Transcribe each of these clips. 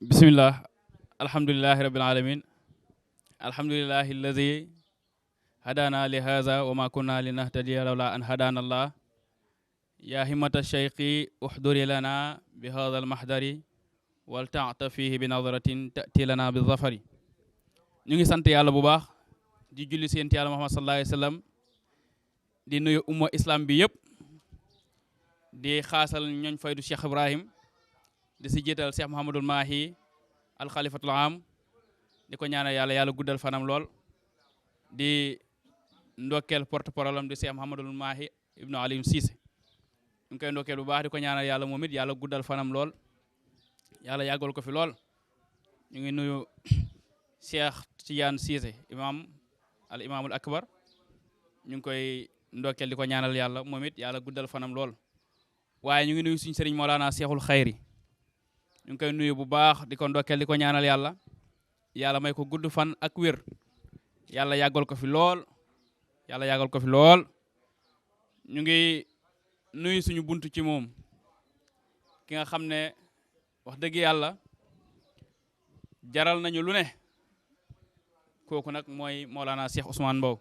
bismillah alhamdulillahi rabbil alamin alhamdulillahi alladi hadana li hadha wa ma kunna linahtadiya lawla an hadana allah ya himmata shaykhi uhduri lana bi hadha almahdari wal ta'ta fihi bi nadratin ta'ti lana bi zafari. ñu ngi sant yàlla bu baax di julli seen yàlla Muhammad sallallahu alayhi wasallam di nuyu umma islam bi yëpp di xaasal ñooñ faydu Cheikh Ibrahim di si jiital Cheikh Mouhamadul Mahi al khalifatul am di ko ñaanal yàlla guddal fanam lool di ndokkeel porte parole am di Cheikh Mouhamadul Mahi ibnu Alim Cissé ñu ngi koy ndokkeel bu baax di ko ñaanal yàlla moom it yàlla guddal fanam lool yàlla yàggal ko fi lool. ñu ngi nuyu Cheikh Tidiane Cissé al imamul akbar ñu ngi koy ndokkeel di ko ñaanal yàlla moom it yàlla guddal fanam lool. waaye ñu ngi nuyu suñu sëriñ Mawlana Cheikhul Khayri ñu ngi koy nuyu bu baax di ko ndokkeel di ko ñaanal yàlla may ko gudd fan ak wér yàlla yàggal ko fi lool ñu ngi nuyu suñu buntu ci moom ki nga xam ne wax dëgg yàlla jaral nañu lu ne kooku nag mooy Mawlana Cheikh Ousmane Mbow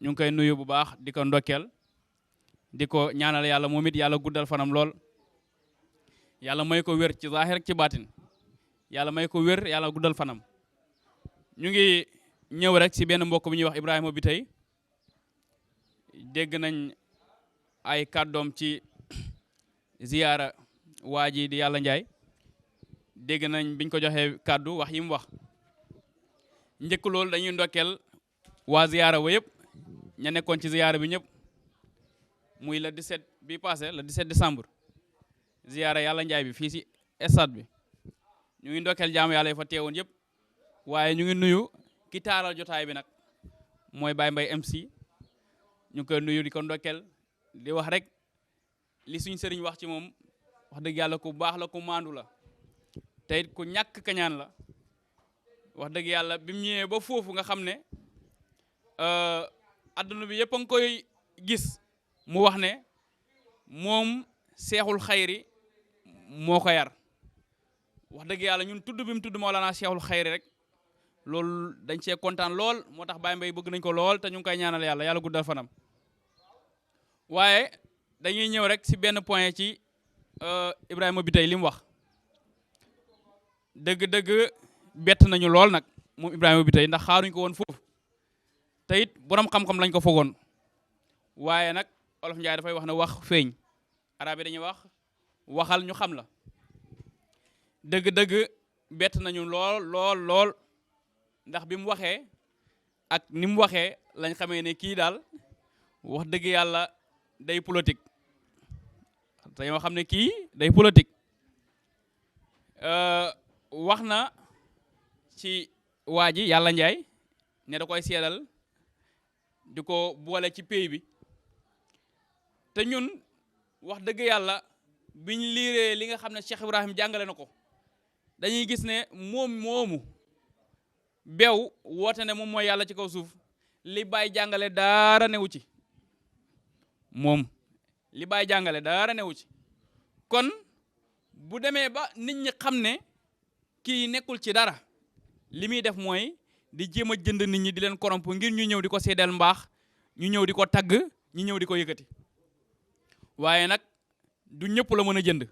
ñu ngi koy nuyu bu baax di ko ndokkeel di ko ñaanal yàlla moom it yàlla guddal fanam lool yàlla may ko wér ci zahir ci baatin yàlla may ko wér yàlla guddal fanam. ñu ngi ñëw rek ci benn mbokk bi ñuy wax Ibrahima bi tey dégg nañ ay kàddoom ci ziyaara waa ji di Yàlla Njaay dégg nañ biñ ko joxee kàddu wax yi mu wax njëkk loolu dañuy ndokkeel waa ziyaara wa yëpp ña nekkoon ci ziyaara bi ñëpp muy le 17 bi passé le 17 décembre ziyaara Yàlla Njaay bi fii ci stade bi ñu ngi ndokkeel jaamu yàlla yi fa teewoon yëpp waaye ñu ngi nuyu ki taaral jotaay bi nag mooy Baye Mbaye MC ñu ngi koy nuyu di ko ndokkeel di wax rek li suñ sëriñ wax ci moom wax dëgg yàlla ku baax la ku maandu la te it ku ñàkk kañaan la wax dëgg yàlla bi mu ñëwee ba foofu nga xam ne adduna bi yëpp a ngi koy gis mu wax ne moom Seexul Xayri moo ko yar wax dëgg yàlla ñun tudd bi mu tudd Mawlana Seexul Xayri rek loolu dañ cee kontaan lool moo tax Baye Mbaye bëgg nañ ko lool te ñu ngi koy ñaanal yàlla guddal fanam. waaye dañuy ñëw rek ci benn point ci Ibrahima bi tey li mu wax dëgg-dëgg bett nañu lool nag moom Ibrahima bi tey ndax xaaruñ ko woon foofu te it borom xam-xam lañ ko fogoon waaye nag Olof Njaay dafay wax ne wax feeñ arab yi dañuy wax waxal ñu xam la dëgg-dëgg bett nañu lool ndax bi mu waxee ak ni mu waxee lañ xamee ne kii daal wax dëgg yàlla day politique dañoo xam ne kii day politique wax na ci waa ji Yàlla Njaay ne da koy seedal di ko boole ci pays bi te ñun wax dëgg yàlla biñ liiree li nga xam ne Cheikh Ibrahim jàngale na ko dañuy gis ne moom moomu beew woote ne moom mooy yàlla ci kaw suuf li Baay jàngale daara newu ci moom li Baay jàngale daara newu ci kon bu demee ba nit ñi xam ne kii nekkul ci dara li muy def mooy di jéem a jënd nit ñi di leen corrompre ngir ñu ñëw di ko seedeel mbaax ñu ñëw di ko tagg ñu ñëw di ko yëkkati waaye nag du ñëpp la mën a jënd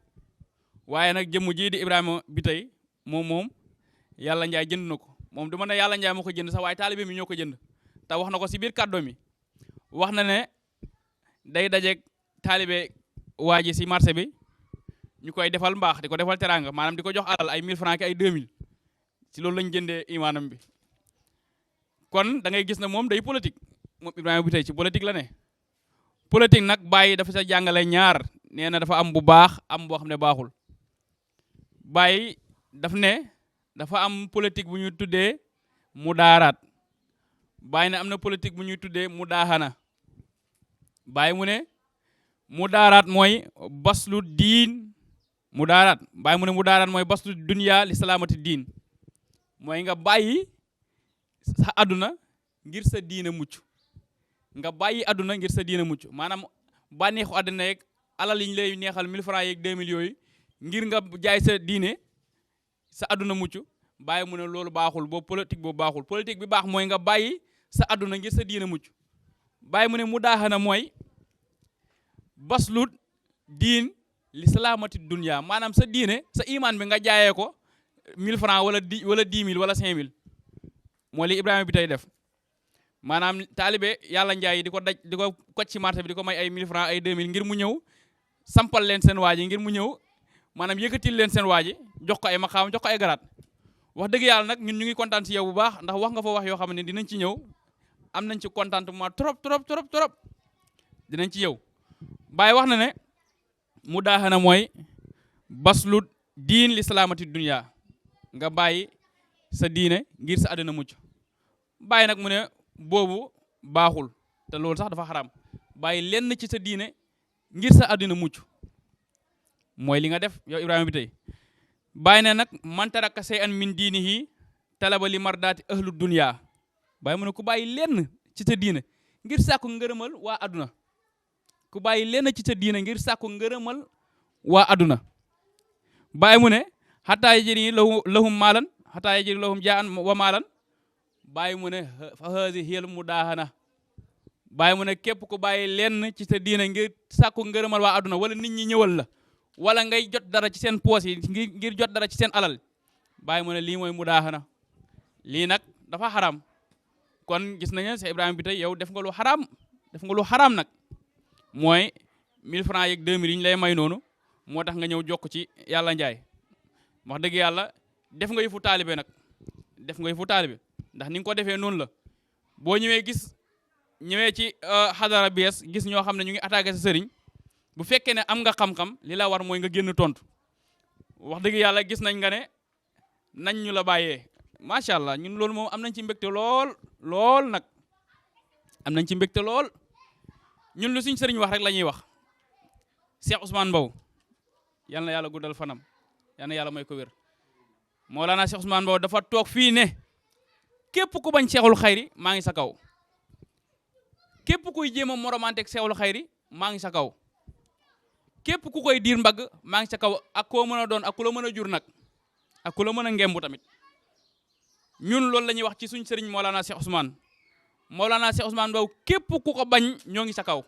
waaye nag jëmm ji di Ibrahima bi tey moom Yàlla Njaay jënd na ko moom du ma ne Yàlla Njaay moo ko jënd sax waaye taalibe mi ñoo ko jënd te wax na ko si biir kàddoo mi wax na ne day dajeeg taalibe waa ji si marché bi ñu koy defal mbaax di ko defal teraanga maanaam di ko jox alal ay 1000 francs ki ay 2000 si loolu lañ jëndee imaanam bi kon da ngay gis ne moom day politique moom Ibrahima bi tey ci politique la ne politique nag Baye dafa sa jàngale ñaar nee na dafa am bu baax am boo xam ne baaxul Baye daf ne dafa am politique bu ñuy tuddee mu daaraat Baye ne am na politique bu ñuy tuddee mu daaxana Baye mu ne mu daaraat mooy baslu diin mu daaraat Baye mu ne mu daaraat mooy baslu dunya li salaamati diin mooy nga bàyyi sa àdduna ngir sa diina mucc nga bàyyi àdduna ngir sa diina mucc maanaam bànneexu àdduna yeeg alal yi ñu lay neexal 1000 francs yeeg 2000 yooyu ngir nga jaay sa diine sa àdduna mucc bàyyi mu ne loolu baaxul boobu politique boobu baaxul politique bi baax mooy nga bàyyi sa àdduna ngir sa diine mucc bàyyi mu ne mu daaxana mooy baslu diin li salaamati dunya maanaam sa diine sa iman bi nga jaayee ko 1000 francs wala 10 000 wala 5 000 moo li Ibrahima bi tey def maanaam taalibe yàlla njaay yi di ko daj di ko kocc ci marché bi di ko may ay 1000 francs ay 2000 ngir mu ñëw sampal leen seen waa ji ngir mu ñëw maanaam yëkkatil leen seen waa ji jox ko ay maqaam jox ko ay garaat wax dëgg yàlla nag ñun ñu ngi kontaan si yow bu baax ndax wax nga fa wax yoo xam ne dinañ ci ñëw am nañ ci contentement trop dinañ ci yow Baay wax na ne mu daaxana mooy baslu diin li salaamati dunya nga bàyyi sa diine ngir sa àddina mucc bàyyi nag mu ne boobu baaxul te loolu sax dafa xaram bàyyi lenn ci sa diine ngir sa àddina mucc mooy li nga def yow Ibrahima bi tey bàyyi ne nag man taraka shay'an min diinihi talaba li mardaati ahlu dunya bàyyi mu ne ku bàyyi lenn ci sa diine ngir sàkku ngërëmal waa àdduna ku bàyyi lenn ci sa diine ngir sàkku ngërëmal waa àdduna bàyyi mu ne xataa yajri lahum maalan xataa yajri lahum jaan wa maalan bàyyi mu ne fa haasi hiyal mudaahana bàyyi mu ne képp ku bàyyi lenn ci sa diine ngir sàkku ngërëmal waa àdduna wala nit ñi ñëwal la wala ngay jot dara ci seen poos yi ngir jot dara ci seen alal bàyyi mu ne lii mooy mudaahana lii nag dafa xaram kon gis nañu Cheikh Ibrahima bi tey yow def nga lu xaram nag mooy 1000 francs yeeg 2000 yi ñu lay may noonu moo tax nga ñëw jokk ci yàlla njaay wax dëgg yàlla def nga yëfu taalibe nag def nga yëfu taalibe ndax ni nga ko defee noonu la boo ñëwee ci xadara bees gis ñoo xam ne ñu ngi attaqué sa sëriñ bu fekkee ne am nga xam-xam li la war mooy nga génn tontu wax dëgg yàlla gis nañ nga ne nañ ñu la bàyyee macha allah ñun loolu moom am nañ ci mbégte lool nag am nañ ci mbégte lool ñun lu suñ sëriñ wax rek la ñuy wax Cheikh Ousmane Mbow yal na yàlla guddal fanam yal na yàlla may ko wér Mawlana Cheikh Ousmane Mbow dafa toog fii ne képp ku bañ Cheikhul Xayri maa ngi sa kaw képp kuy jéem a moromanteeg Cheikhul Xayri maa ngi sa kaw képp ku koy diir mbagg maa ngi sa kaw ak koo mën a doon ak ku la mën a jur nag ak ku la mën a ngembu tamit ñun loolu la ñuy wax ci suñ sëriñ Mawlana Cheikh Ousmane Mbow képp ku ko bañ ñoo ngi sa kaw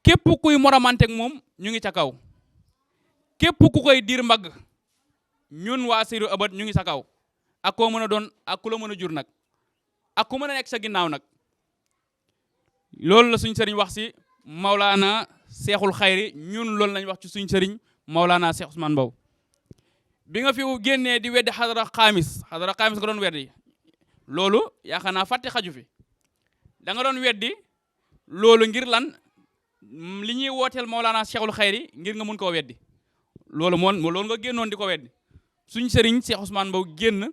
képp kuy moromanteeg moom ñu ngi sa kaw képp ku koy diir mbagg ñun waa Seydu Abad ñu ngi sa kaw ak koo mën a doon ak ku la mën a jur nag ak ku mën a nekk sa ginnaaw nag loolu la suñ sëriñ wax si Mawlana Cheikhul Xayri ñun loolu lañ wax ci suñ sëriñ Mawlana Cheikh Ousmane Mbow bi nga fi génnee di weddi xadara xaamis nga doon weddi loolu yaakaar naa fàtte xaju fi da nga doon weddi loolu ngir lan li ñuy wooteel Mawlana Cheikhul Xayri ngir nga mun koo weddi loolu nga génnoon di ko weddi suñ sëriñ Cheikh Ousmane Mbow génn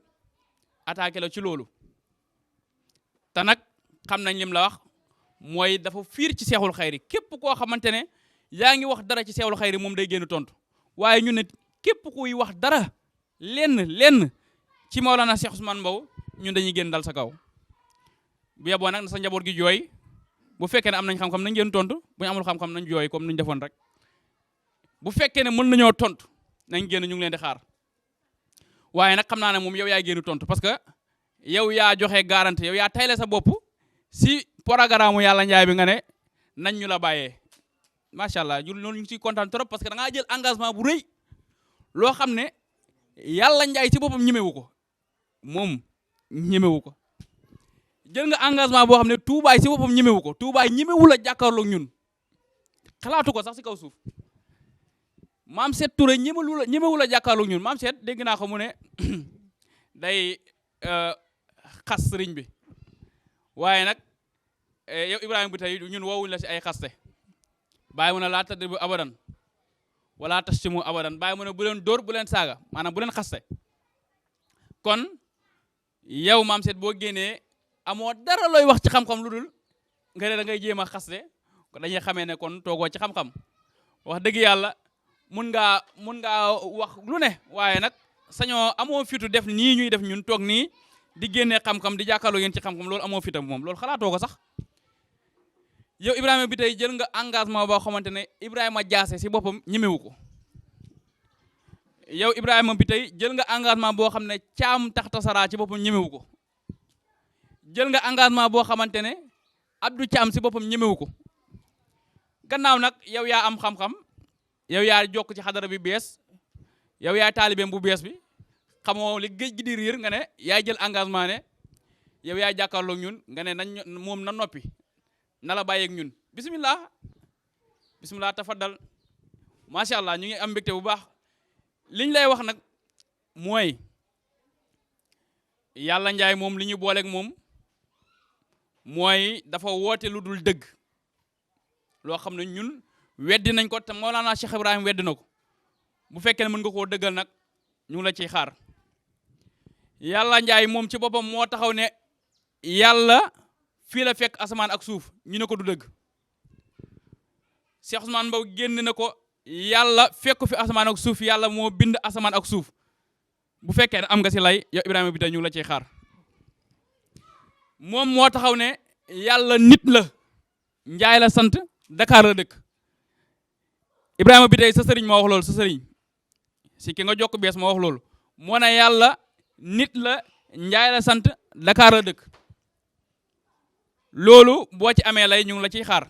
attaqué la ci loolu te nag xam nañ lim la wax mooy dafa fiir ci Cheikhul Xayri képp koo xamante ne yaa ngi wax dara ci Cheikhul Xayri moom day génn tontu waaye ñun ne képp kuy wax dara lenn ci Mawlana Cheikh Ousmane Mbow ñun dañuy génn dal sa kaw bu yeboo nag na sa njaboot gi jooy bu fekkee ne am nañ xam-xam nañ génn tontu bu ñu amul xam-xam nañ jooy comme nuñ defoon rek bu fekkee ne mën nañoo tontu nañ génn ñu ngi leen di xaar waaye nag xam naa ne moom yow yaay génn tontu parce que yow yaa joxe garantie yow yaa tayle sa bopp si programme yàlla njaay bi nga ne nañ ñu la bàyyee macha allah ñun loolu ñu ngi ciy kontaan trop parce que da ngaa jël engagement bu rëy loo xam ne yàlla njaay si boppam ñemewu ko moom ñemewu ko jël nga engagement boo xam ne tuubaay si boppam ñemewu ko tuubaay ñemewu la jàkkaarloog ñun xalaatu ko sax si kaw suuf maam Seet Touré ñemewu la jàkkaarloog ñun maam Seet dégg naa ko mu ne day xas sëriñ bi waaye nag yow Ibrahima bi tey ñun woowuñ la si ay xaste bàyyi mu ne laa tadribu abadan wala tashtimu abadan bàyyi mu ne bu leen dóor bu leen saaga maanaam bu leen xaste kon yow maam Seet boo génnee amoo dara looy wax ci xam-xam lu dul nga ne da ngay jéem a xaste ko dañuy xamee ne kon toogoo ci xam-xam wax dëgg yàlla mun ngaa wax lu ne waaye nag sañoo amoo fitu def nii ñuy def ñun toog nii di génnee xam-xam di jàkkaarloo yéen ci xam-xam loolu amoo fitam moom loolu xalaatoo ko sax yow Ibrahima bi tey jël nga engagement boo xamante ne Ibrahima Jaase si boppam ñemewu ko yow Ibrahima bi tey jël nga engagement boo xam ne caam taxta saraa ci boppam ñemewu ko jël nga engagement boo xamante ne Abdou Caam si boppam ñemewu ko gannaaw nag yow yaa am xam-xam yow yaa jokk ci xadara bi bees yow yaay taalibeem bu bees bi xamoo li géej gi di riir nga ne yaay jël engagement ne yow yaay jàkkaarloog ñun nga ne nañ moom na noppi na la bàyyeeg ñun bismillah tafaddal macha allah ñu ngi am mbégte bu baax liñ lay wax nag mooy Yàlla Njaay moom li ñu booleeg moom mooy dafa woote lu dul dëgg loo xam ne ñun weddi nañ ko te Mawlana Cheikh Ibrahim weddi na ko bu fekkee ne mën nga koo dëggal nag ñu ngi la ciy xaar Yàlla Njaay moom ci boppam moo taxaw ne yàlla fii la fekk asamaan ak suuf ñu ne ko du dëgg Cheikh Ousmane Mbow génn na ko yàlla fekk fi asamaan ak suuf yàlla moo bind asamaan ak suuf bu fekkee ne am nga si lay yow Ibrahima bi tey ñu ngi la ciy xaar moom moo taxaw ne yàlla nit la Njaay la sant Dakar la dëkk Ibrahima bi tey sa sëriñ moo wax loolu sa sëriñ si ki nga jokk bees moo wax loolu moo ne yàlla nit la Njaay la sant Dakar la dëkk loolu boo ci amee lay ñu ngi la ciy xaar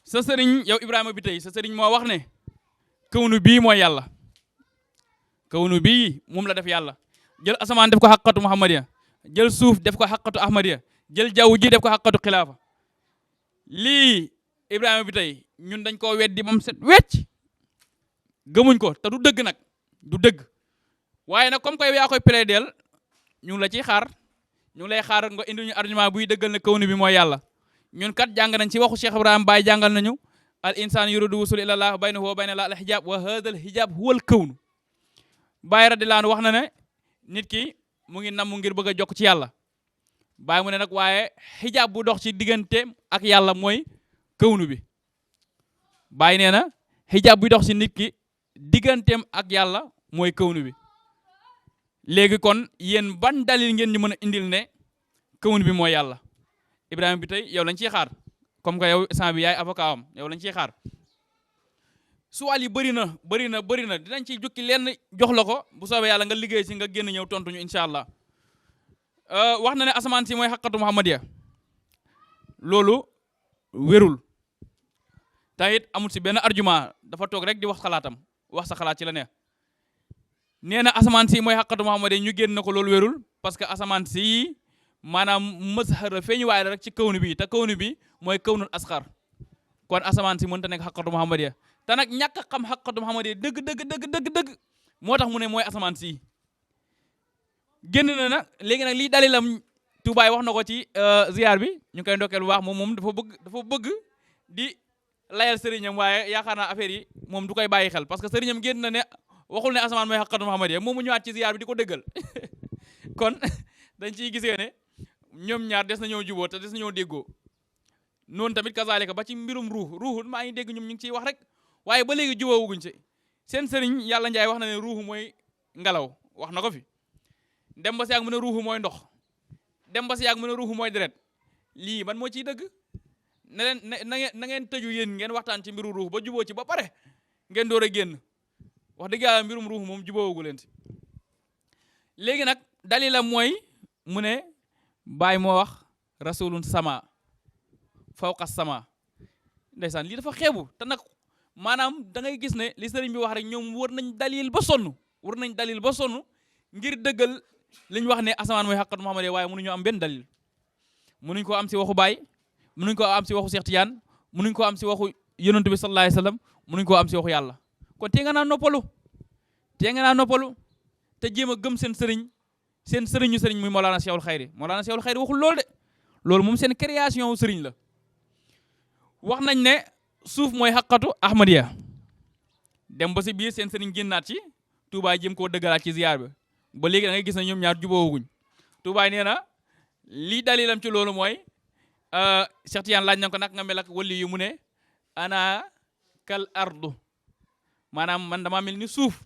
sa sëriñ yow Ibrahima bi tey sa sëriñ moo wax ne kawnu bii mooy yàlla kawnu bii moom la def yàlla jël asamaan def ko xaqatu muhammadiya jël suuf def ko xaqatu ahmadiya jël jaww ji def ko xaqatu xilaafa lii Ibrahima bi tey ñun dañ koo weddi ba mu set wecc gëmuñ ko te du dëgg nag du dëgg waaye nag comme koy yaa koy plaideel ñu ngi la ciy xaar ñu ngi lay xaar nga indi ñu argument buy dëggal ne kawnu bi mooy yàlla ñun kat jàng nañ ci waxu Cheikh Ibrahima Baye jàngal nañu al insaan yuridu wusul ila Allah baynahu wa bayna al hijab wa hadha al hijab huwa al kawnu Baye radiyallahu anhu wax na ne nit ki mu ngi namm ngir bëgg a jokk ci yàlla Baye mu ne nag waaye hijab bu dox ci digganteem ak yàlla mooy kawnu bi Baye nee na hijab bu dox ci nit ki digganteem ak yàlla mooy kawnu bi léegi kon yéen ban dalil ngeen ñu mën a indil ne kawnu bi mooy yàlla Ibrahima bi tey yow lañ ciy xaar comme que yow sant bi yaay avocat am yow lañ ciy xaar suwaal yi bëri na dinañ ciy jukki lenn jox la ko bu soobee yàlla nga liggéey si nga génn ñëw tontu ñu incha allah wax na ne asamaan si mooy xaqatu muhammadiya loolu wérul tayit amul si benn argument dafa toog rek di wax xalaatam wax sa xalaat ci la neex nee na asamaan si mooy xaqatu muhammadiya ñu génn na ko loolu wérul parce que asamaan si maanaam mazhara feeñu waay la rek ci kawnu bi te kawnu bi mooy kawnul asxar kon asamaan si mënta nekk xaqatu muhammadiya te nag ñàkk a xam xaqatu muhammadiya dëgg moo tax mu ne mooy asamaan si génn na nag léegi nag lii dalilam Tuubaay wax na ko ci ziar bi ñu koy ndokkeel bu baax moom dafa bëgg di layal sëriñam waaye yaakaar naa affaire yi moom du koy bàyyi xel parce que sëriñam génn na ne waxul ne asamaan mooy xaqatu muhammadiya moom mu ñëwaat ci ziar bi di ko dëggal kon dañ ciy gisee ne ñoom ñaar des na ñoo juboo te des na ñoo déggoo noonu tamit kazaalika ba ci mbirum ruuxu maa ngi dégg ñoom ñu ngi ciy wax rek waaye ba léegi jubóowuguñ ci seen sëriñ Yàlla Njaay wax na ne ruuxu mooy ngelaw wax na ko fi dem ba si yàgg mu ne ruuxu mooy ndox dem ba si yàgg mu ne ruuxu mooy deret lii man moo ciy dëgg ne leen na ngeen tëju yéen ngeen waxtaan ci mbiru ruuxu ba juboo ci ba pare ngeen door a génn wax dëgg yàlla mbirum ruuxu moom jubóowagu leen ci léegi nag dalilam mooy mu ne Baay moo wax rasulun sama fawqa sama ndeysaan lii dafa xeebu te nag maanaam da ngay gis ne li sëriñ bi wax rek ñoom war nañ dalil ba sonn ngir dëggal li ñu wax ne asamaan mooy xaqatu muhammadiya waaye mënuñu am benn dalil mënuñ ko am si waxu Baay mënuñ ko am si waxu Cheikh Tidiane mënuñ ko am si waxu yonent bi sallallahu alayhi wasallam mënuñ ko am si waxu yàlla kon tee nga naa noppalu te jéem a gëm seen sëriñu sëriñ muy Mawlana Cheikhul Khayri waxul loolu de loolu moom seen création sëriñ la wax nañ ne suuf mooy xaqatu ahmadiya dem ba si biir seen sëriñ génnaat ci Touba jéem koo dëggalaat ci ziar bi ba léegi da ngay gis ne ñoom ñaar jubóowuñ Touba nee na lii dalilam ci loolu mooy Cheikh Tidiane laaj na ko nag nga mel ak wali yu mu ne ana kal ardu maanaam man dama mel ni suuf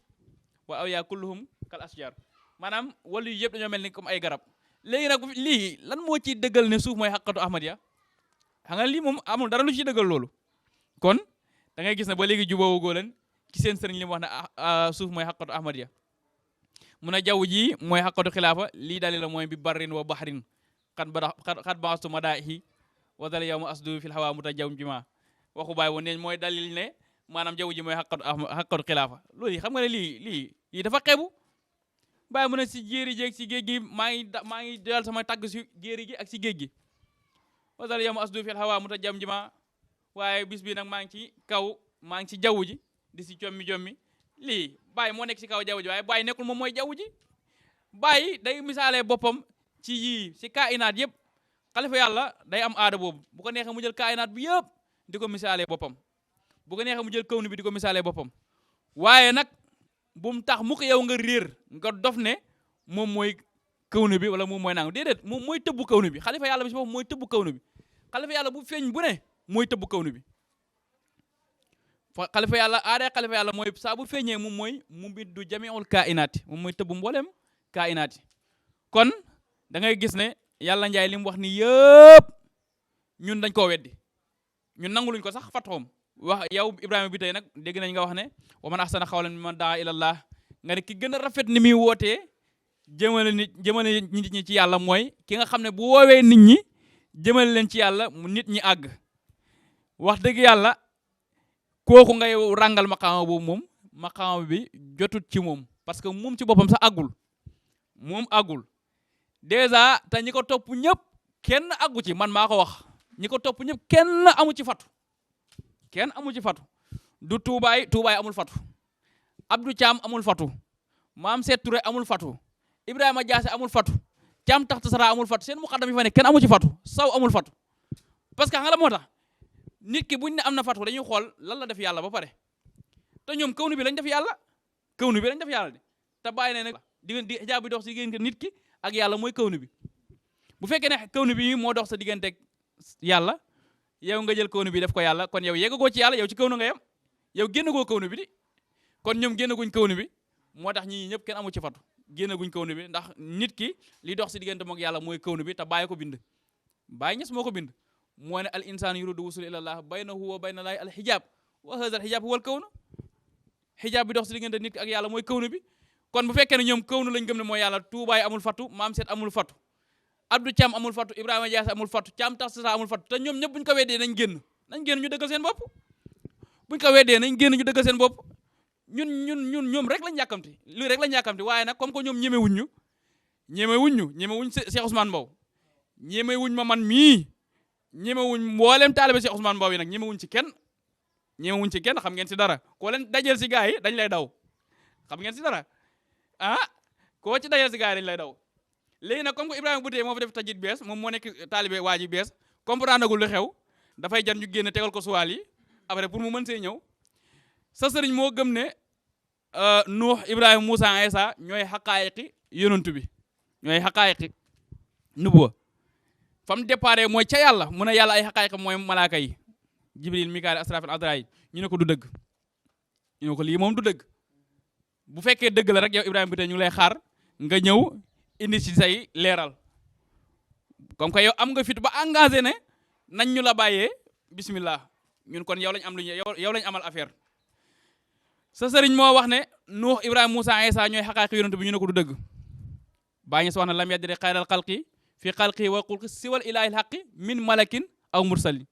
wa awliya kulluhum kal asjar maanaam wali yu yëpp dañoo mel ni comme ay garab léegi nag lii lan moo ciy dëggal ne suuf mooy xaqatu ahmadiya xam nga lii moom amul dara lu ciy dëggal loolu kon da ngay gis ne ba léegi jubóowugoo leen ci seen sëriñ li mu wax ne suuf mooy xaqatu ahmadiya mu ne jaww ji mooy xaqatu xilaafa lii dali la mooy bi barrin wa baxrin xat baastu madaahi wa dal yow ma asdu fil hawa mutajawm jima waxu baay woon neñ mooy dalil ne maanaam jaww ji mooy xaqatu xilaafa loolu xam nga ne lii dafa xebu bàyyi mu ne si jéeri ji ak si géej gi maa ngi doyal sama tàgg si jéeri gi ak si géej gi wa dal yow ma asdu fil hawa mutajawm jima waaye bis bi nag maa ngi ci kaw maa ngi ci jaww ji di si jommi lii bàyyi moo nekk si kaw jaww ji waaye bàyyi nekkul moom mooy jaww ji bàyyi day misaalee boppam ci yii si kainaat yëpp xalifa yàlla day am aada boobu bu ko neexee mu jël kainaat bi yëpp di ko misaalee boppam bu ko neexee mu jël kawnu bi di ko misaalee boppam waaye nag bu mu tax mu ko yow nga réer nga dof ne moom mooy kawnu bi wala moom mooy nangu déedéet moom mooy tëbbu kawnu bi xalifa yàlla bi si boppam mooy tëbbu kawnu bi xalifa yàlla bu feeñ bu ne mooy tëbbu kawnu bi xalifa yàlla aada xalifa yàlla mooy saa bu feeñee moom mooy mu biddu jamiul kainaati moom mooy tëbbu mboolem kainaati kon da ngay gis ne yàlla njaay li mu wax ni yëpp ñun dañ koo weddi ñun nanguluñ ko sax fatoom wax yow Ibrahima bi tey nag dégg nañ nga wax ne wa man ahsana qawlan mimman daa ilallah nga ne ki gën a rafet ni muy wootee jëmale nit ñi ci yàlla mooy ki nga xam ne bu woowee nit ñi jëmale leen ci yàlla mu nit ñi àgg wax dëgg yàlla kooku ngay ràngal maqaama boobu moom maqaama bi jotut ci moom parce que moom ci boppam sax àggul dèjà te ñi ko topp ñëpp kenn àggu ci man maa ko wax ñi ko topp ñëpp kenn amu ci fatu du tuubaay amul fatu Abdou Thiam amul fatu Maam Seet Touré amul fatu Ibrahima Diassé amul fatu Thiam Taxta Sara amul fatu seen muqaddam yi fa ne kenn amu ci fatu saw amul fatu parce que xam nga la moo tax nit ki buñ ne am na fatu dañuy xool lan la def yàlla ba pare te ñoom kawnu bi lañ def yàlla de te bàyyi ne nag di xijaab bi dox si diggante nit ki ak yàlla mooy kawnu bi bu fekkee ne kawnu bi moo dox sa diggante ak yàlla yow nga jël kawnu bi def ko yàlla kon yow yeggagoo ci yàlla yow ci kawnu nga yem yow génnagoo kawnu bi di kon ñoom génnaguñ kawnu bi moo tax ñii ñëpp kenn amu ci fatu génnaguñ kawnu bi ndax nit ki li dox si diggante mook yàlla mooy kawnu bi te bàyyi ko bind bàyyi ñes moo ko bind moo ne al insaan yuridu wusul ilallah baynahu wa bayna laahi al hijab wa hadha al hijab huwa al kawnu hijab bi dox si diggante nit ki ak yàlla mooy kawnu bi kon bu fekkee ne ñoom kawnu lañ gëm ne mooy yàlla tuubaay amul fatu Maam Seet amul fatu Abdou Thiam amul fatu Ibrahima Diassé amul fatu Thiam Taxta Sara amul fatu te ñoom ñëpp buñ ko weddee nañ génn ñu dëggal seen bopp buñ ko weddee nañ génn ñu dëggal seen bopp ñoom rek lañ yàkkamti lii rek lañ yàkkamti waaye nag comme que ñoom ñemewuñ Cheikh Ousmane Mbow ñemewuñ ma man mii ñemewuñ mboolem taalibe Cheikh Ousmane Mbow yi nag ñemewuñ ci kenn xam ngeen si dara koo leen dajeel si gaa yi dañ lay daw xam ngeen si dara koo ci dajeel si gaa yi dañ lay daw léegi nag comme que Ibrahima Bouteye moo fa def tajit bees moom moo nekk taalibe waa ji bees comprendre agul lu xew dafay jar ñu génn tegal ko suwaal yi après pour mu mën see ñëw sa sëriñ moo gëm ne Nuux Ibrahima Moussa Isa ñooy xaqaayiqi yonantu bi ñooy xaqaayiqi nubuwa fam déparé mooy ca yàlla mu ne yàlla ay xaqaayiqam mooy malaaka yi Jibril Mikaayil Asrafil Azraayil ñu ne ko du dëgg ñu ne ko lii moom du dëgg bu fekkee dëgg la rek yow Ibrahima Bouteye ñu ngi lay xaar nga ñëw indi ci say leeral comme que yow am nga fit ba engagé ne nañ ñu la bàyyee bismillah ñun kon yow lañ am lu yow lañ amal affaire sa sëriñ moo wax ne Nuux Ibrahima Moussa Isa ñooy xaqaaqi yonent bi ñu ne ko du dëgg bàyyi si wax na lam yadri xayral xalqi fi xalqi wa xulqi siwal ilaahil xaqi min malakin aw mursalin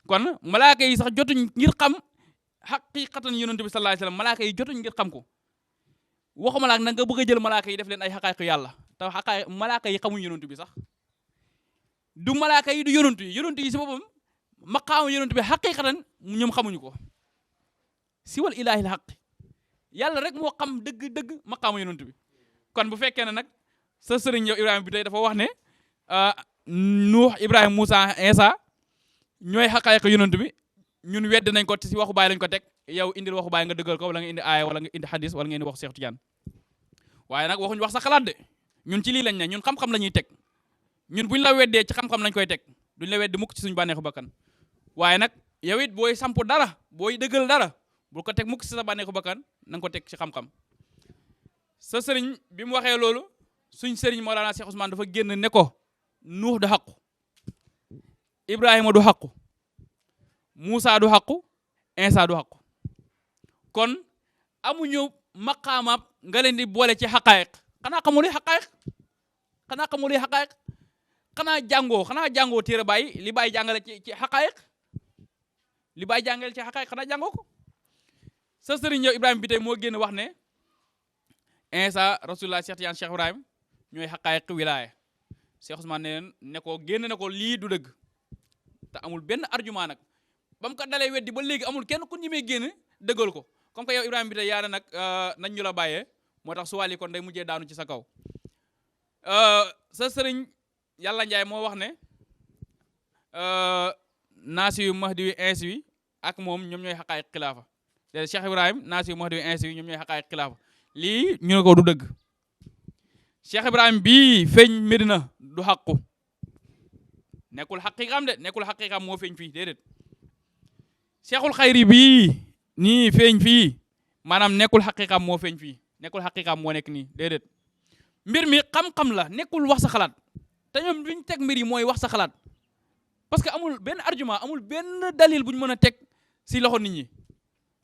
kon malaaka yi sax jotuñ ngir xam xaqiqatan yonent bi sallallahu alayhi wasallam malaaka yi jotuñ ngir xam ko waxuma laak nag nga bëgg a jël malaaka yi def leen ay xaqaaqi yàlla te malaaka yi xamuñ yonent bi sax du malaaka yi du yonent yi si boppam maqaama yonent bi xaqiqatan ñoom xamuñu ko siwal ilaahil xaqi yàlla rek moo xam dëgg maqaama yonent bi kon bu fekkee ne nag sa sëriñ yow Ibrahima bi tey dafa wax ne Nuux Ibrahima Moussa Isa ñooy xaqaaqi yonent bi ñun wedd nañ ko ci waxu baay lañ ko teg yow indil waxu baay nga dëggal ko wala nga indi aaya wala nga indi hadis wala nga indi waxu Cheikh Tidiane waaye nag waxuñ wax sa xalaat de ñun ci lii lañ ne ñun xam-xam la ñuy teg ñun buñ la weddee ci xam-xam lañ koy teg duñ la weddi mukk ci suñu bànneexu bakkan waaye nag yow it booy samp dara booy dëggal dara bul ko teg mukk ci sa bànneexu bakkan na nga ko teg ci xam-xam sa sëriñ bi mu waxee loolu suñ sëriñ Mawlana Cheikh Ousmane dafa génn ne ko Nuux du xaqu Ibrahima du xaqu Moussa du xaqu Isa du xaqu kon amuñu maqaamaab nga leen di boole ci xaqaayiq xanaa xamul li xaqaayiq xanaa jàngoo téere Baay li Baay jàngale ci xaqaayiq li Baay jàngale ci xaqaayiq xanaa jàngoo ko sa sëriñ yow Ibrahima bi tey moo génn wax ne Insa rasulullah Cheikh Tidiane Cheikh Ibrahima ñooy xaqaayiq wilaaya Cheikh Ousmane ne ko génn ne ko lii du dëgg te amul benn argument nag ba mu ko dalee weddi ba léegi amul kenn ku ñemee génn dëggal ko comme que yow Ibrahima bi tey yaa ne nag nañ ñu la bàyyee moo tax su wàlli kon day mujjee daanu ci sa kaw sa sëriñ Yàlla Njaay moo wax ne naasi yu mahdi yu insi wi ak moom ñoom ñooy xaqaayiq xilaafa de Cheikh Ibrahima naasi yu mahdi yu insi wi ñoom ñooy xaqaayiq xilaafa lii ñu ne ko du dëgg Cheikh Ibrahima bii feeñ Medina du xaqu nekkul xaqiqam de nekkul xaqiqam moo feeñ fii déedéet Cheikhul Xayri bii nii feeñ fii maanaam nekkul xaqiqam moo feeñ fii nekkul xaqiqam moo nekk nii déedéet mbir mi xam-xam la nekkul wax sa xalaat te ñoom duñ teg mbir yi mooy wax sa xalaat parce que amul benn argument amul benn dalil bu ñu mën a teg si loxo nit ñi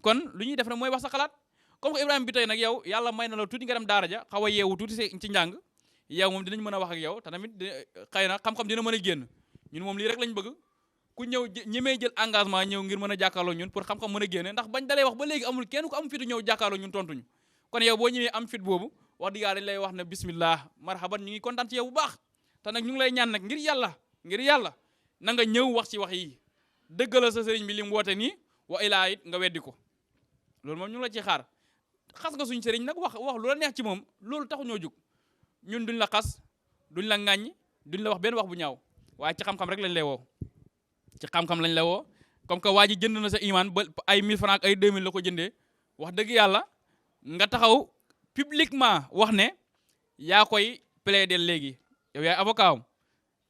kon lu ñuy def rek mooy wax sa xalaat comme que Ibrahima bi tey nag yow yàlla may na la tuuti nga dem daara ja xaw a yeewu tuuti ci njàng yow moom dinañ mën a wax ak yow te tamit xëy na xam-xam dina mën a génn ñun moom lii rek lañ bëgg ku ñëw ñemee jël engagement ñëw ngir mën a jàkkaarloo ñun pour xam-xam mën a génne ndax bañ dalee wax ba léegi amul kenn ku am fitu ñëw jàkkaarloo ñun tontuñu kon yow boo ñëwee am fit boobu wax dëgg yàlla dañ lay wax ne bismillah marhaban ñu ngi kontaan ci yow bu baax te nag ñu ngi lay ñaan nag ngir yàlla na nga ñëw wax ci wax yi dëggala sa sëriñ bi li mu woote nii wa ilaa it nga weddi ko loolu moom ñu ngi la ci xaar xas nga suñ sëriñ nag wax lu la neex ci moom loolu taxu ñoo jóg ñun duñ la xas duñ la ŋàññ duñ la wax benn wax bu ñaaw waaye ci xam-xam rek lañ lay woo ci xam-xam lañ la woo comme que waa ji jënd na sa iman ba ay 1000 francs ay 2000 la ko jëndee wax dëgg yàlla nga taxaw publiquement wax ne yaa koy plaider léegi yow yaay avocat am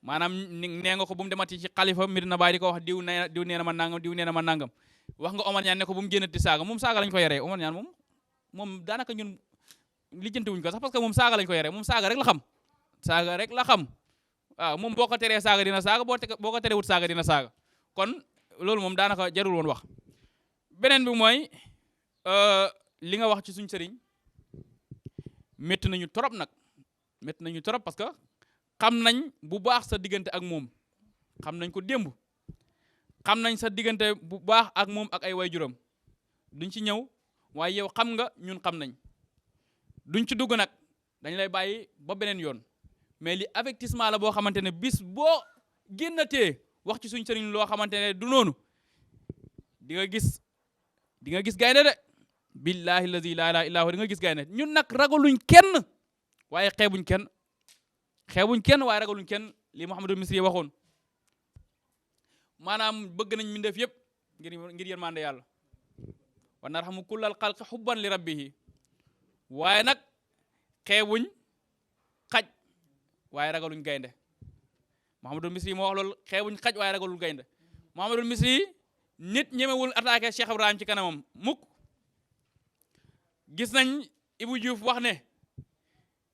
maanaam nee nga ko bu mu demati ci xalifa Medina Baye di ko wax diw nee na ma nangam wax nga Omar Niane ne ko bu mu génnati saaga moom saaga lañ ko yaree Omar Niane moom daanaka ñun lijjanti wuñ ko sax parce que moom saaga lañ ko yaree moom saaga rek la xam waaw moom boo ko teree saaga dina saaga boo ko teree wut saaga dina saaga kon loolu moom daanaka jarul woon wax beneen bi mooy li nga wax ci suñ sëriñ métti nañu trop parce que xam nañ bu baax sa diggante ak moom xam nañ ko démb xam nañ sa diggante bu baax ak moom ak ay waajuram duñ ci ñëw waaye yow xam nga ñun xam nañ duñ ci dugg nag dañ lay bàyyi ba beneen yoon mais li avertissement la boo xamante ne bis boo génnatee wax ci suñ sëriñ loo xamante ne du noonu di nga gis gaynde de billahi lazi la ilaha illa huwa di nga gis gaynde ñun nag ragaluñ kenn waaye xeebuñ kenn waaye ragaluñ kenn li Mouhamadou Misri waxoon maanaam bëgg nañ mi def yëpp ngir yërmande yàlla wa narhamu kullal xalqi xubban li rabbihi waaye nag xeebuñ xaj waaye ragaluñ gaynde Mouhamadou Misri moo wax loolu xeebuñ xaj waaye ragalul gaynde Mouhamadou Misri nit ñemewul attaqué Cheikh Ibrahim ci kanamam mukk gis nañ Ibou Diouf wax ne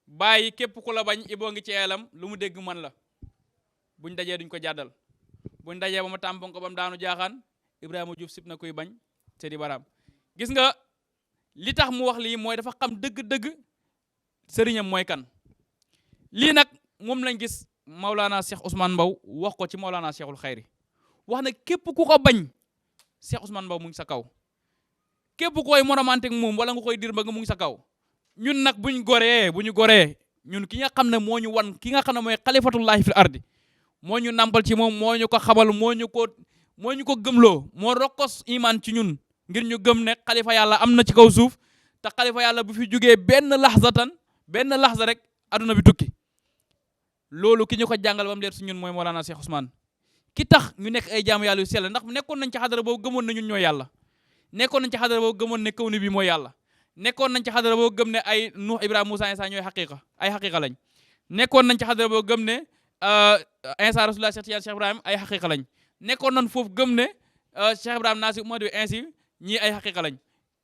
bàyyi képp ku la bañ Ibou ngi ci eelam lu mu dégg man la buñ dajee duñ ko jàddal buñ dajee ba ma tàmpon ko ba mu daanu jaaxaan Ibrahima Diouf sib na kuy bañ Seydi Baraam gis nga li tax mu wax lii mooy dafa xam dëgg-dëgg sëriñam mooy kan lii nag moom lañ gis Maulana Cheikh Ousmane Mbow wax ko ci Maulana Cheikhul Xayri wax na képp ku ko bañ Cheikh Ousmane Mbow mu ngi sa kaw képp koy monomanteeg moom wala nga koy dir ba nga mu ngi sa kaw ñun nag bu ñu goree ñun ki nga xam ne moo ñu wan ki nga xam ne mooy xalifatullahi fil ardi moo ñu nampal ci moom moo ñu ko xamal moo ñu ko gëmloo moo rokkos iman ci ñun ngir ñu gëm ne xalifa yàlla am na ci kaw suuf te xalifa yàlla bu fi jógee benn laxza rek aduna bi tukki loolu ki ñu ko jàngal ba mu leer si ñun mooy Mawlana Cheikh Ousmane ki tax ñu nekk ay jaamu yàlla yu sell ndax nekkoon nañ ci xadara boobu gëmoon na ñun ñooy yàlla nekkoon nañ ci xadara boobu gëmoon ne kaw ni bi mooy yàlla nekkoon nañ ci xadara boobu gëm ne ay Nuux Ibrahima Moussa Isa ñooy xaqiqa lañ nekkoon nañ ci xadara boobu gëm ne Isa Rasulullah Cheikh Tidiane Cheikh Ibrahima ay xaqiqa lañ nekkoon nañ foofu gëm ne Cheikh Ibrahima Naasi Umar ainsi ñii ay xaqiqa lañ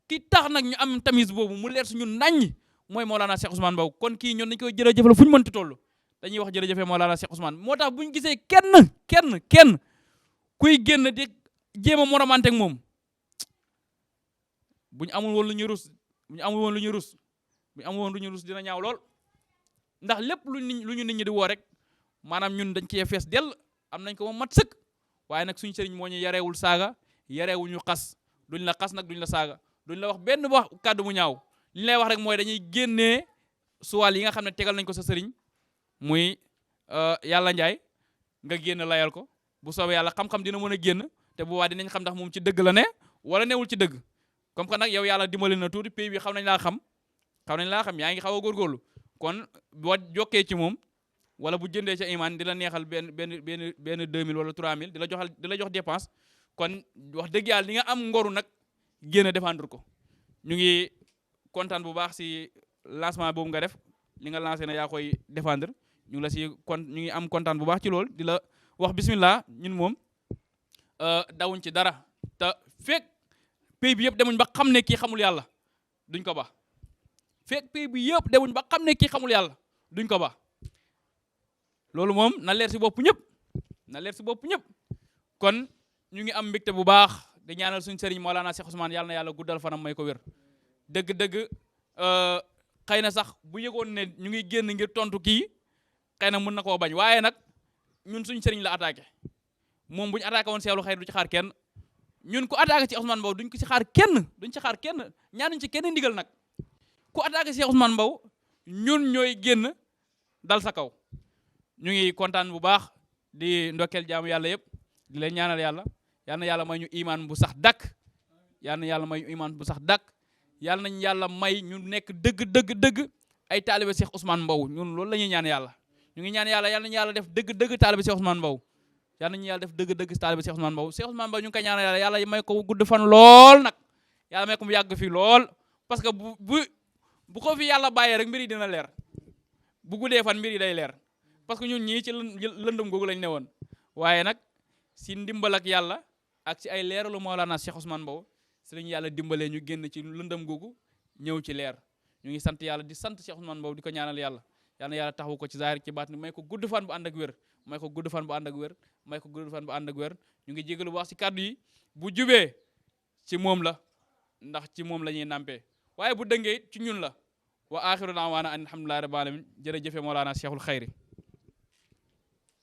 ki tax nag ñu am tamise boobu mu leer suñu naññ mooy Mawlana Cheikh Ousmane Mbow kon kii ñoon dañ koy jërëjëfal fu ñu mënti toll dañuy wax jërëjëfee Mawlana Cheikh Ousmane moo tax bu ñu gisee kenn kuy génn di jéem a moromanteeg moom bu ñu amul woon lu ñu rus bu ñu amul woon lu ñu rus bu ñu amul woon lu ñu rus dina ñaaw lool ndax lépp lu ñu nit ñi di woo rek maanaam ñun dañ cee fees dell am nañ ko moom mat sëkk waaye nag suñu sëriñ moo ñu yareewul saaga yareewul ñu xas duñ la xas nag duñ la saaga duñ la wax benn wax kàddu mu ñaaw li ñu lay wax rek mooy dañuy génnee suwaal yi nga xam ne tegal nañ ko sa sëriñ muy Yàlla Njaay nga génn layal ko bu soobee yàlla xam-xam dina mën a génn te bu waa dinañ xam ndax moom ci dëgg la ne wala newul ci dëgg comme que nag yow yàlla dimbali na tuuti pays bi xaw nañ laa xam yaa ngi xaw a góorgóorlu kon boo jokkee ci moom wala bu jëndee ca imaan di la neexal benn 2000 wala 3000 di la jox dépense kon wax dëgg yàlla li nga am ngoru nag génn défendre ko ñu ngi kontaan bu baax si lancement boobu nga def li nga lancé na yaa koy défendre ñu ngi am kontaan bu baax ci loolu di la wax bismillah ñun moom dawuñ ci dara te fekk pays bi yëpp demuñ ba xam ne kii xamul yàlla duñ ko ba fekk pays bi yëpp demuñ ba xam ne kii xamul yàlla duñ ko ba loolu moom na leer si bopp ñëpp kon ñu ngi am mbégte bu baax di ñaanal suñu sëriñ Mawlana Cheikh Ousmane yàlla na yàlla guddal fanam may ko wér dëgg-dëgg xëy na sax bu yëgoon ne ñu ngi génn ngir tontu kii xëy na mën na koo bañ waaye nag ñun suñu sëriñ la attaqué moom bu ñu attaqué woon Seexul Xayr du ci xaar kenn ñun ku attaqué ci Ousmane Mbow duñ ci xaar kenn ñaanuñ ci kenn ndigal nag ku attaqué ci Ousmane Mbow ñun ñooy génn dal sa kaw ñu ngi kontaan bu baax di ndokkeel jaamu yàlla yëpp di leen ñaanal yàlla yal na yàlla may ñu imaan bu sax dakk yal na yàlla may ñu imaan bu sax dakk yal nañ yàlla may ñu nekk dëgg ay taalibe Cheikh Ousmane Mbow ñun loolu la ñuy ñaan yàlla ñu ngi ñaan yàlla yal nañu yàlla def dëgg taalibe Cheikh Ousmane Mbow yal nañu yàlla def dëgg taalibe Cheikh Ousmane Mbow ñu ngi koy ñaanal yàlla may ko gudd fan lool nag yàlla may ko mu yàgg fi lool parce que bu ko fi yàlla bàyyee rek mbir yi dina leer bu guddee fan mbir yi day leer parce que ñun ñii ci lëndëm googu lañ ne woon waaye nag si ndimbal ak yàlla ak ci ay leeralu Mawlana Cheikh Ousmane Mbow si lañu yàlla dimbalee ñu génn ci lëndëm googu ñëw ci leer ñu ngi sant yàlla di sant Cheikh Ousmane Mbow di ko ñaanal yàlla yal na yàlla taxawu ko ci zahir ci baat may ko gudd fan bu ànd ak wér ñu ngi jégalu wax ci kàddu yi bu jubee ci moom la ndax ci moom la ñuy nampee waaye bu dëngee ci ñun la wa axiru daawaana an alhamdulillahi rabbil alamin jërëjëfe Mawlana Cheikhul Xayri